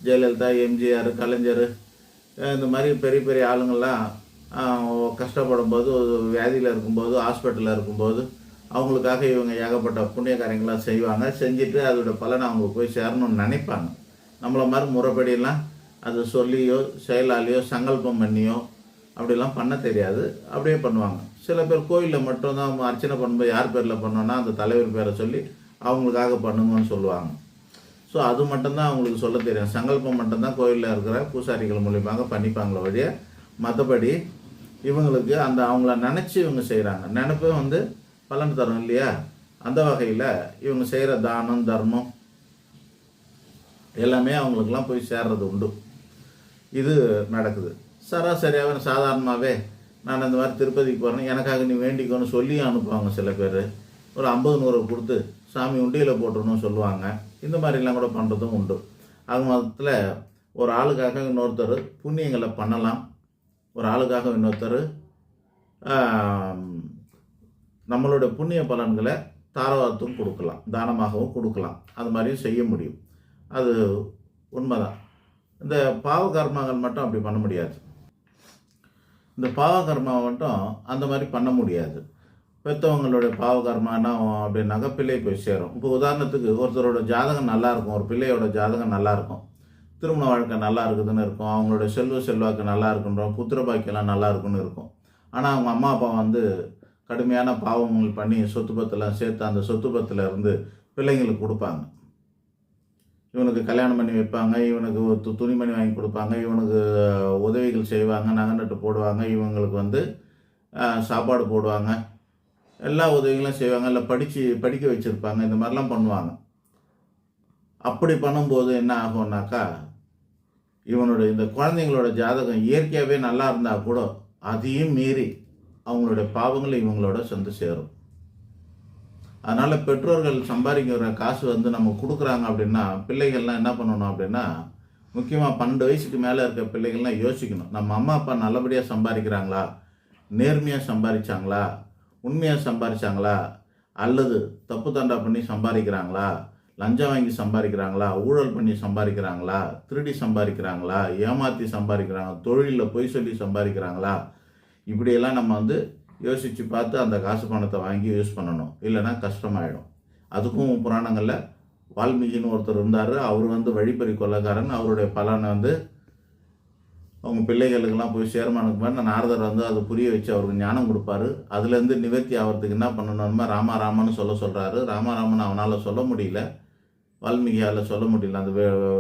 ஜெயலலிதா, எம்ஜிஆர், கலைஞர் இந்த மாதிரி பெரிய பெரிய ஆளுங்கள்லாம் கஷ்டப்படும் போது, வியாதியில் இருக்கும்போது, ஹாஸ்பிட்டலில் இருக்கும்போது அவங்களுக்காக இவங்க ஏகப்பட்ட புண்ணிய காரியங்கள்லாம் செய்வாங்க. செஞ்சுட்டு அதோட பலனை அவங்க போய் சேரணும்னு நினைப்பாங்க. நம்மளை மாதிரி முறைப்படியெல்லாம் அது சொல்லியோ செயலாலேயோ சங்கல்பம் பண்ணியோ அப்படிலாம் பண்ண தெரியாது. அப்படியே பண்ணுவாங்க. சில பேர் கோயிலில் மட்டும்தான் அர்ச்சனை பண்ணும்போது யார் பேரில் பண்ணோன்னா அந்த தலைவர் பேரை சொல்லி அவங்களுக்காக பண்ணுங்கன்னு சொல்லுவாங்க. ஸோ அது மட்டும்தான் அவங்களுக்கு சொல்ல தெரியும். சங்கல்பம் மட்டும்தான் கோயிலில் இருக்கிற பூசாரிகள் மூலியமாக பண்ணிப்பாங்களே வழிய, மற்றபடி இவங்களுக்கு அந்த அவங்கள நினச்சி இவங்க செய்கிறாங்க. நினைப்பே பலன் தரும் இல்லையா? அந்த வகையில் இவங்க செய்கிற தானம் தர்மம் எல்லாமே அவங்களுக்கெல்லாம் போய் சேர்றது உண்டு. இது நடக்குது. சராசரியாகவே சாதாரணமாகவே நான் இந்த மாதிரி திருப்பதிக்கு போகிறேன், எனக்காக நீ வேண்டிக்கோன்னு சொல்லி அனுப்புவாங்க. சில பேர் ஒரு 50-100 கொடுத்து சாமி உண்டியில் போட்டுருன்னு சொல்லுவாங்க. இந்த மாதிரிலாம் கூட பண்ணுறதும் உண்டு. ஆக மொத்தத்தில் ஒரு ஆளுக்காக இன்னொருத்தர் புண்ணியங்களை பண்ணலாம். ஒரு ஆளுக்காக இன்னொருத்தர் நம்மளுடைய புண்ணிய பலன்களை தாரவாத்தும் கொடுக்கலாம், தானமாகவும் கொடுக்கலாம். அது மாதிரியும் செய்ய முடியும். அது உண்மைதான். இந்த பாவ கர்மாக்கள் மட்டும் அப்படி பண்ண முடியாது. இந்த பாவ கர்மாவை மட்டும் அந்த மாதிரி பண்ண முடியாது. பெற்றவங்களுடைய பாவ கர்மானா அப்படின்னாக்கா பிள்ளை போய் சேரும். இப்போ உதாரணத்துக்கு ஒருத்தரோட ஜாதகம் நல்லாயிருக்கும், ஒரு பிள்ளையோட ஜாதகம் நல்லாயிருக்கும், திருமண வாழ்க்கை நல்லா இருக்குதுன்னு இருக்கும், அவங்களோட செல்வாக்கு நல்லா இருக்குன்றோம், புத்திர பாக்கியெல்லாம் நல்லா இருக்குன்னு இருக்கும். ஆனால் அவங்க அம்மா அப்பா கடுமையான பாவங்கள் பண்ணி சொத்து பத்தெல்லாம் சேர்த்து அந்த சொத்து பத்தில் இருந்து பிள்ளைங்களுக்கு கொடுப்பாங்க. இவனுக்கு கல்யாணம் பண்ணி வைப்பாங்க, இவனுக்கு துணிமணி வாங்கி கொடுப்பாங்க, இவனுக்கு உதவிகள் செய்வாங்க, நகை நட்டு போடுவாங்க, இவங்களுக்கு சாப்பாடு போடுவாங்க, எல்லா உதவிகளும் செய்வாங்க, இல்லை படிக்க வச்சுருப்பாங்க. இந்த மாதிரிலாம் பண்ணுவாங்க. அப்படி பண்ணும்போது என்ன ஆகும்னாக்கா, இந்த குழந்தைங்களோட ஜாதகம் இயற்கையாகவே நல்லா இருந்தால் கூட அதையும் மீறி அவங்களுடைய பாவங்களை இவங்களோட சேரும். அதனால் பெற்றோர்கள் சம்பாதிக்கிற காசு நம்ம கொடுக்குறாங்க அப்படின்னா பிள்ளைகள்லாம் என்ன பண்ணணும் அப்படின்னா, முக்கியமாக 12 வயசுக்கு மேலே இருக்க பிள்ளைகள்லாம் யோசிக்கணும். நம்ம அம்மா அப்பா நல்லபடியாக சம்பாதிக்கிறாங்களா, நேர்மையாக சம்பாதிச்சாங்களா, உண்மையாக சம்பாதிச்சாங்களா, அல்லது தப்பு தண்டா பண்ணி சம்பாதிக்கிறாங்களா, லஞ்சம் வாங்கி சம்பாதிக்கிறாங்களா, ஊழல் பண்ணி சம்பாதிக்கிறாங்களா, திருடி சம்பாதிக்கிறாங்களா, ஏமாற்றி சம்பாதிக்கிறாங்க, தொழிலில் பொய் சொல்லி சம்பாதிக்கிறாங்களா, இப்படியெல்லாம் நம்ம யோசித்து பார்த்து அந்த காசு பணத்தை வாங்கி யூஸ் பண்ணணும். இல்லைன்னா கஷ்டமாயிடும். அதுக்கும் புராணங்களில் வால்மீகின்னு ஒருத்தர் இருந்தார். அவர் வழிப்பறி கொள்ளக்காரன். அவருடைய பலனை அவங்க பிள்ளைகளுக்கெல்லாம் போய் சேர்மானுக்கு மாதிரி நாரதர் அது புரிய வச்சு அவருக்கு ஞானம் கொடுப்பாரு. அதுலேருந்து நிவர்த்தி ஆகிறதுக்கு என்ன பண்ணணுமா ராமான்னு சொல்கிறாரு. ராமன் அவனால் சொல்ல முடியல, வால்மீகியால் சொல்ல முடியல. அந்த